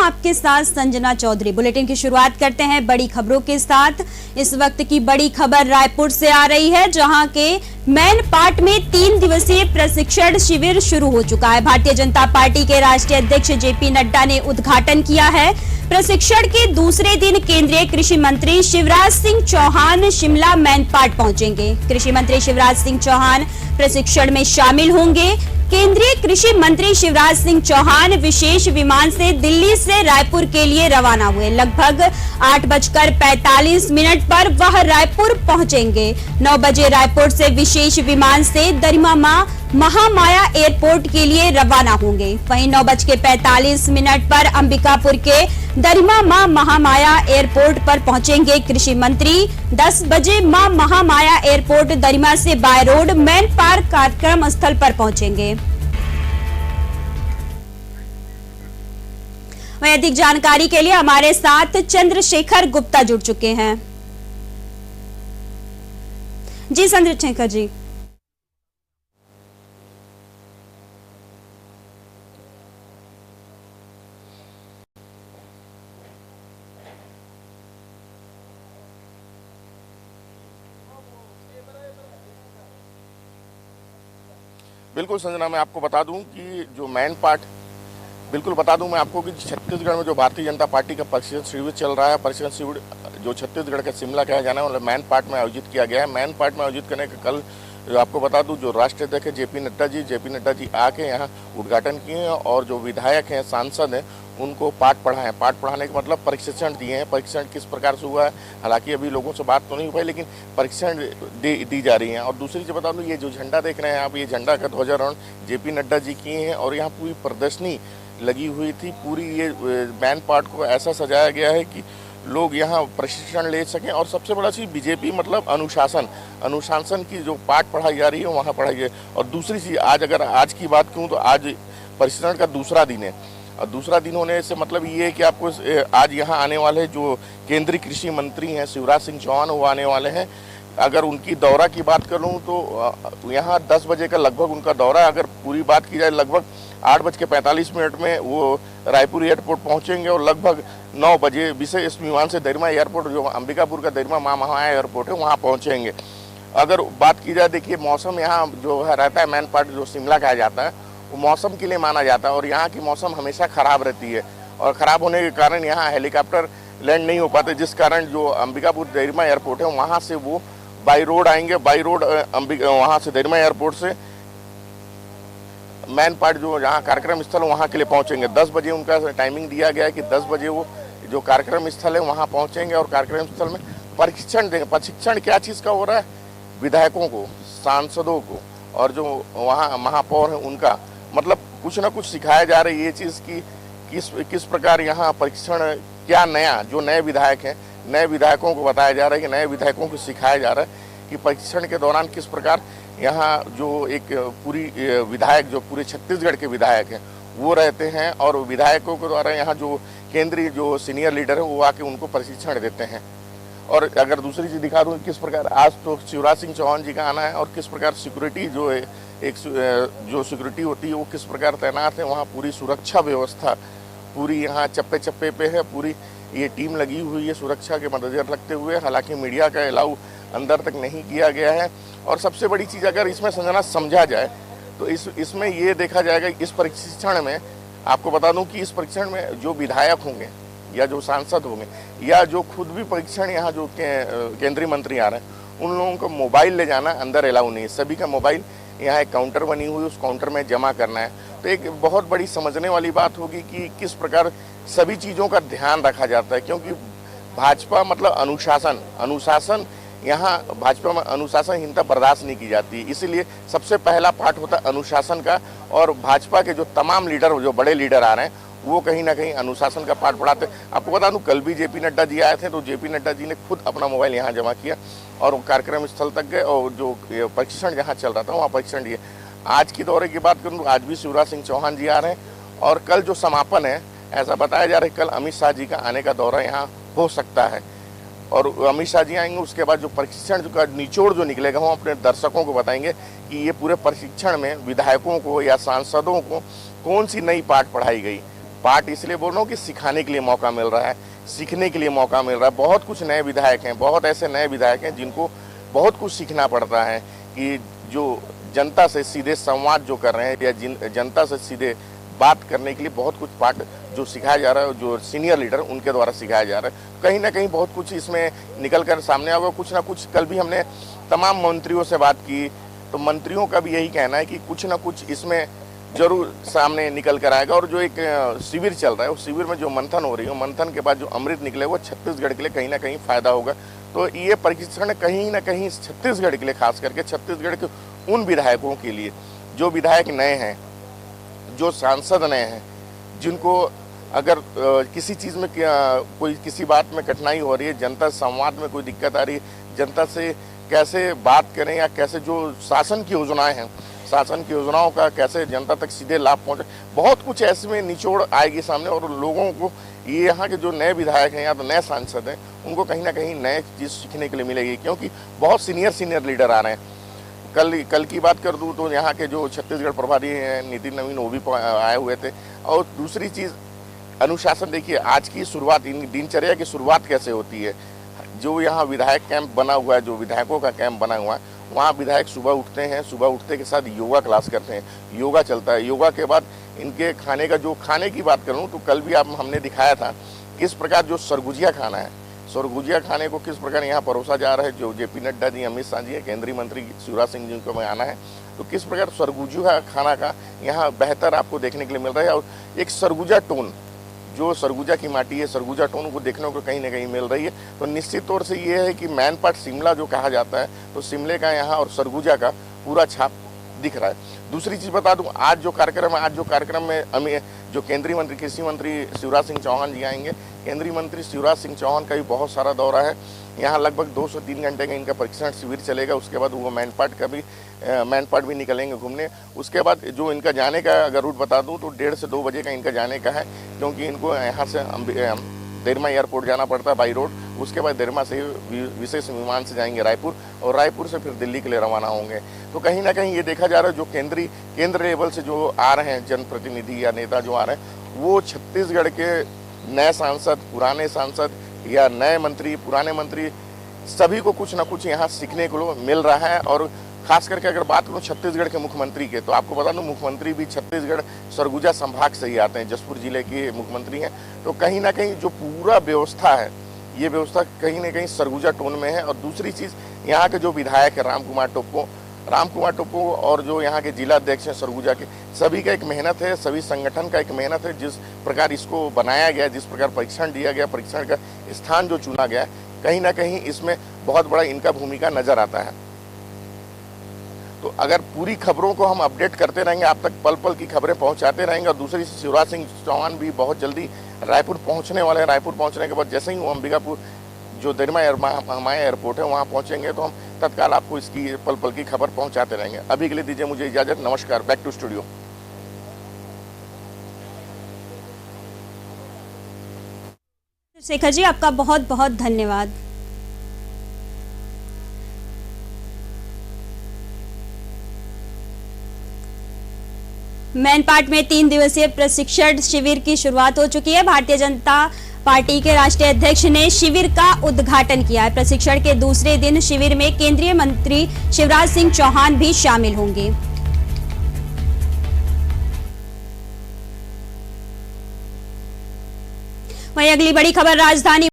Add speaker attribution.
Speaker 1: आपके साथ संजना चौधरी। बुलेटिन की शुरुआत करते हैं बड़ी खबरों के साथ। इस वक्त की बड़ी खबर रायपुर से आ रही है, जहां के मैन पार्ट में 3 दिवसीय प्रशिक्षण शिविर शुरू हो चुका है। भारतीय जनता पार्टी के राष्ट्रीय अध्यक्ष जेपी नड्डा ने उद्घाटन किया है। प्रशिक्षण के दूसरे दिन केंद्रीय कृषि मंत्री शिवराज सिंह चौहान शिमला मैन पार्ट पहुंचेंगे। कृषि मंत्री शिवराज सिंह चौहान प्रशिक्षण में शामिल होंगे। केंद्रीय कृषि मंत्री शिवराज सिंह चौहान विशेष विमान से दिल्ली से रायपुर के लिए रवाना हुए। लगभग 8:45 पर वह रायपुर पहुंचेंगे। 9 बजे रायपुर से विशेष विमान से दरिमा मां महामाया एयरपोर्ट के लिए रवाना होंगे। वहीं 9:45 पर अंबिकापुर के दरिमा मां महामाया एयरपोर्ट पर पहुंचेंगे कृषि मंत्री। 10 बजे मां महामाया एयरपोर्ट दरिमा से बाय रोड मैन पार्क कार्यक्रम स्थल पर पहुंचेंगे। वहीं अधिक जानकारी के लिए हमारे साथ चंद्रशेखर गुप्ता जुड़ चुके हैं। जी चंद्रशेखर जी।
Speaker 2: बिल्कुल संजना, मैं आपको बता दूं कि जो मैन पार्ट बिल्कुल बता दूं मैं आपको कि छत्तीसगढ़ में जो भारतीय जनता पार्टी का प्रशिक्षण शिविर चल रहा है, प्रशिक्षण शिविर जो छत्तीसगढ़ के शिमला कहा जाना है, मैन पार्ट में आयोजित किया गया है। मैन पार्ट में आयोजित करने के कल आपको बता दूं जो राष्ट्रीय अध्यक्ष जेपी नड्डा जी आके यहाँ उद्घाटन किए हैं और जो विधायक हैं, सांसद हैं, उनको पाठ पढ़ाएं। पाठ पढ़ाने का मतलब प्रशिक्षण दिए हैं। प्रशिक्षण किस प्रकार से हुआ है, हालांकि अभी लोगों से बात तो नहीं हो पाई, लेकिन प्रशिक्षण दी जा रही है। और दूसरी चीज़ बता दूं, ये जो झंडा देख रहे हैं आप, ये झंडा का ध्वजारोहण जेपी नड्डा जी किए हैं और यहाँ पूरी प्रदर्शनी लगी हुई थी। पूरी ये मैन पार्ट को ऐसा सजाया गया है कि लोग यहाँ प्रशिक्षण ले सकें। और सबसे बड़ा चीज़ बीजेपी मतलब अनुशासन की जो पाठ पढ़ाई जा रही है वहाँ पढ़ाई है। और दूसरी चीज़, आज की बात करूँ तो आज प्रशिक्षण का दूसरा दिन है। और दूसरा दिन होने से मतलब ये है कि आपको आज यहाँ आने वाले जो केंद्रीय कृषि मंत्री हैं शिवराज सिंह चौहान, वो आने वाले हैं। अगर उनकी दौरा की बात करूँ तो यहाँ 10 बजे का लगभग उनका दौरा है। अगर पूरी बात की जाए लगभग 8:45 में वो रायपुर एयरपोर्ट पहुँचेंगे और लगभग 9 बजे विशेष विमान से दरिमा एयरपोर्ट, जो अंबिकापुर का दरिमा मां महामाया एयरपोर्ट है, वहाँ पहुँचेंगे। अगर बात की जाए, देखिए मौसम यहाँ जो है रहता है, मैन पार्ट जो शिमला कहा जाता है, वो मौसम के लिए माना जाता है और यहाँ की मौसम हमेशा ख़राब रहती है। और ख़राब होने के कारण यहाँ हेलीकॉप्टर लैंड नहीं हो पाते, जिस कारण जो अंबिकापुर दरिमा एयरपोर्ट है वहाँ से वो बाई रोड आएंगे। बाई रोड वहाँ से दरिमा एयरपोर्ट से मैन पार्ट जो जहाँ कार्यक्रम स्थल है वहाँ के लिए पहुँचेंगे। 10 बजे उनका टाइमिंग दिया गया है कि 10 बजे वो जो कार्यक्रम स्थल है वहाँ पहुँचेंगे और कार्यक्रम स्थल में प्रशिक्षण देंगे। प्रशिक्षण क्या चीज़ का हो रहा है? विधायकों को, सांसदों को और जो वहाँ महापौर हैं उनका, मतलब कुछ ना कुछ सिखाया जा रहा है ये चीज़ की किस प्रकार यहाँ प्रशिक्षण, क्या नया, जो नए विधायक हैं, नए विधायकों को बताया जा रहा है कि नए विधायकों को सिखाया जा रहा है कि प्रशिक्षण के दौरान किस प्रकार यहाँ जो एक पूरी विधायक, जो पूरे छत्तीसगढ़ के विधायक हैं वो रहते हैं और विधायकों के द्वारा यहाँ जो केंद्रीय जो सीनियर लीडर है वो आके उनको प्रशिक्षण देते हैं। और अगर दूसरी चीज़ दिखा दूँ किस प्रकार आज तो शिवराज सिंह चौहान जी का आना है और किस प्रकार सिक्योरिटी जो है, एक जो सिक्योरिटी होती है वो किस प्रकार तैनात है। वहाँ पूरी सुरक्षा व्यवस्था पूरी यहाँ चप्पे चप्पे पे है, पूरी ये टीम लगी हुई है सुरक्षा के मद्देनजर रखते हुए। हालांकि मीडिया का अलाउ अंदर तक नहीं किया गया है। और सबसे बड़ी चीज़ अगर इसमें संजना समझा जाए तो इसमें ये देखा जाएगा, इस प्रशिक्षण में आपको बता दूं कि इस प्रशिक्षण में जो विधायक होंगे या जो सांसद होंगे या जो खुद भी प्रशिक्षण यहाँ जो केंद्रीय मंत्री आ रहे हैं, उन लोगों को मोबाइल ले जाना अंदर अलाउ नहीं है। सभी का मोबाइल यहाँ एक काउंटर बनी हुई है, उस काउंटर में जमा करना है। तो एक बहुत बड़ी समझने वाली बात होगी कि किस प्रकार सभी चीज़ों का ध्यान रखा जाता है, क्योंकि भाजपा मतलब अनुशासन यहाँ भाजपा में अनुशासनहीनता बर्दाश्त नहीं की जाती। इसीलिए सबसे पहला पाठ होता है अनुशासन का। और भाजपा के जो तमाम लीडर, जो बड़े लीडर आ रहे हैं, वो कहीं ना कहीं अनुशासन का पाठ पढ़ाते। आपको बता दूं कल भी जेपी नड्डा जी आए थे, तो जेपी नड्डा जी ने खुद अपना मोबाइल यहाँ जमा किया और कार्यक्रम स्थल तक गए और जो प्रशिक्षण जहाँ चल रहा था वहाँ प्रशिक्षण दिए। आज की दौरे की बात करूँ तो आज भी शिवराज सिंह चौहान जी आ रहे हैं और कल जो समापन है, ऐसा बताया जा रहा है कल अमित शाह जी का आने का दौरा यहाँ हो सकता है। और अमित शाह जी आएंगे, उसके बाद जो प्रशिक्षण का निचोड़ जो निकलेगा वो अपने दर्शकों को बताएंगे कि ये पूरे प्रशिक्षण में विधायकों को या सांसदों को कौन सी नई पाठ पढ़ाई गई। बात इसलिए बोल रहा हूँ कि सिखाने के लिए मौका मिल रहा है, सीखने के लिए मौका मिल रहा है। बहुत कुछ नए विधायक हैं, बहुत ऐसे नए विधायक हैं जिनको बहुत कुछ सीखना पड़ता है कि जो जनता से सीधे संवाद जो कर रहे हैं या जनता से सीधे बात करने के लिए बहुत कुछ पाठ जो सिखाया जा रहा है, जो सीनियर लीडर उनके द्वारा सिखाया जा रहा है। कहीं ना कहीं बहुत कुछ इसमें निकल कर सामने आएगा, कुछ ना कुछ। कल भी हमने तमाम मंत्रियों से बात की, तो मंत्रियों का भी यही कहना है कि कुछ ना कुछ इसमें जरूर सामने निकल कर आएगा। और जो एक शिविर चल रहा है, उस शिविर में जो मंथन हो रही है, मंथन के बाद जो अमृत निकले वो छत्तीसगढ़ के लिए कहीं ना कहीं फायदा होगा। तो ये परीक्षण कहीं ना कहीं छत्तीसगढ़ के लिए, खास करके छत्तीसगढ़ के उन विधायकों के लिए जो विधायक नए हैं, जो सांसद नए हैं, जिनको अगर किसी चीज़ में कोई किसी बात में कठिनाई हो रही है, जनता संवाद में कोई दिक्कत आ रही है, जनता से कैसे बात करें या कैसे जो शासन की योजनाएं हैं, शासन की योजनाओं का कैसे जनता तक सीधे लाभ पहुंचे, बहुत कुछ ऐसे में निचोड़ आएगी सामने। और लोगों को ये यहाँ के जो नए विधायक हैं या तो नए सांसद हैं, उनको कहीं ना कहीं नए चीज़ सीखने के लिए मिलेगी, क्योंकि बहुत सीनियर लीडर आ रहे हैं। कल की बात कर दूं तो यहाँ के जो छत्तीसगढ़ प्रभारी हैं नितिन नवीन, वो भी आए हुए थे। और दूसरी चीज़ अनुशासन, देखिए आज की शुरुआत, दिनचर्या की शुरुआत कैसे होती है। जो यहाँ विधायक कैंप बना हुआ है, जो विधायकों का कैंप बना हुआ है, वहाँ विधायक सुबह उठते हैं, सुबह उठते के साथ योगा क्लास करते हैं, योगा चलता है। योगा के बाद इनके खाने का, जो खाने की बात करूँ तो कल भी हमने दिखाया था किस प्रकार जो सरगुजिया खाना है, सरगुजिया खाने को किस प्रकार यहाँ परोसा जा रहा है। जो जेपी नड्डा जी, अमित शाह जी है, केंद्रीय मंत्री शिवराज सिंह जी को में आना है, तो किस प्रकार सरगुजिया खाना का यहाँ बेहतर आपको देखने के लिए मिल रहा है। और एक सरगुजा टोन, जो सरगुजा की माटी है, सरगुजा टोन को देखने को कहीं ना कहीं मिल रही है। तो निश्चित तौर से ये है कि मैन पार्ट शिमला जो कहा जाता है, तो शिमले का यहाँ और सरगुजा का पूरा छाप दिख रहा है। दूसरी चीज़ बता दूं, आज जो कार्यक्रम में जो केंद्रीय मंत्री, कृषि मंत्री शिवराज सिंह चौहान जी आएंगे। केंद्रीय मंत्री शिवराज सिंह चौहान का भी बहुत सारा दौरा है। यहाँ लगभग 2 से 3 घंटे का इनका परीक्षण शिविर चलेगा। उसके बाद वो मैन पार्ट भी निकलेंगे घूमने। उसके बाद जो इनका जाने का अगर रूट बता दूं तो 1:30 से 2 बजे का इनका जाने का है, क्योंकि इनको यहाँ से देरमा एयरपोर्ट जाना पड़ता है बाई रोड। उसके बाद देरमा से विशेष विमान से जाएंगे रायपुर, और रायपुर से फिर दिल्ली के लिए रवाना होंगे। तो कहीं ना कहीं ये देखा जा रहा है, जो केंद्र लेवल से जो आ रहे हैं जनप्रतिनिधि या नेता जो आ रहे हैं, वो छत्तीसगढ़ के नए सांसद, पुराने सांसद या नए मंत्री, पुराने मंत्री, सभी को कुछ ना कुछ यहाँ सीखने को मिल रहा है। और खास करके अगर बात करूँ छत्तीसगढ़ के मुख्यमंत्री के, तो आपको बता दूं मुख्यमंत्री भी छत्तीसगढ़ सरगुजा संभाग से ही आते हैं, जसपुर जिले के मुख्यमंत्री हैं। तो कहीं ना कहीं जो पूरा व्यवस्था है, ये व्यवस्था कहीं ना कहीं सरगुजा टोन में है। और दूसरी चीज़, यहाँ के जो विधायक है राम कुमार टोप्पो और जो यहाँ के जिला अध्यक्ष हैं सरगुजा के, सभी का एक मेहनत है, सभी संगठन का एक मेहनत है। जिस प्रकार इसको बनाया गया, जिस प्रकार परीक्षण दिया गया, परीक्षण का स्थान जो चुना गया, कहीं ना कहीं इसमें बहुत बड़ा इनका भूमिका नजर आता है। तो अगर पूरी खबरों को हम अपडेट करते रहेंगे, आप तक पल पल की खबरें पहुंचाते रहेंगे। और दूसरी शिवराज सिंह चौहान भी बहुत जल्दी रायपुर पहुंचने वाले हैं। रायपुर पहुंचने के बाद जैसे ही वो अंबिकापुर जो देरमा हमाया एयरपोर्ट है वहां पहुंचेंगे, तो हम तत्काल आपको इसकी पल पल की खबर पहुंचाते रहेंगे। अभी के लिए दीजिए मुझे इजाजत, नमस्कार, back to studio.
Speaker 1: Shekhar ji, आपका बहुत बहुत धन्यवाद। मैनपाट में 3 दिवसीय प्रशिक्षण शिविर की शुरुआत हो चुकी है। भारतीय जनता पार्टी के राष्ट्रीय अध्यक्ष ने शिविर का उद्घाटन किया है। प्रशिक्षण के दूसरे दिन शिविर में केंद्रीय मंत्री शिवराज सिंह चौहान भी शामिल होंगे। वहीं अगली बड़ी खबर, राजधानी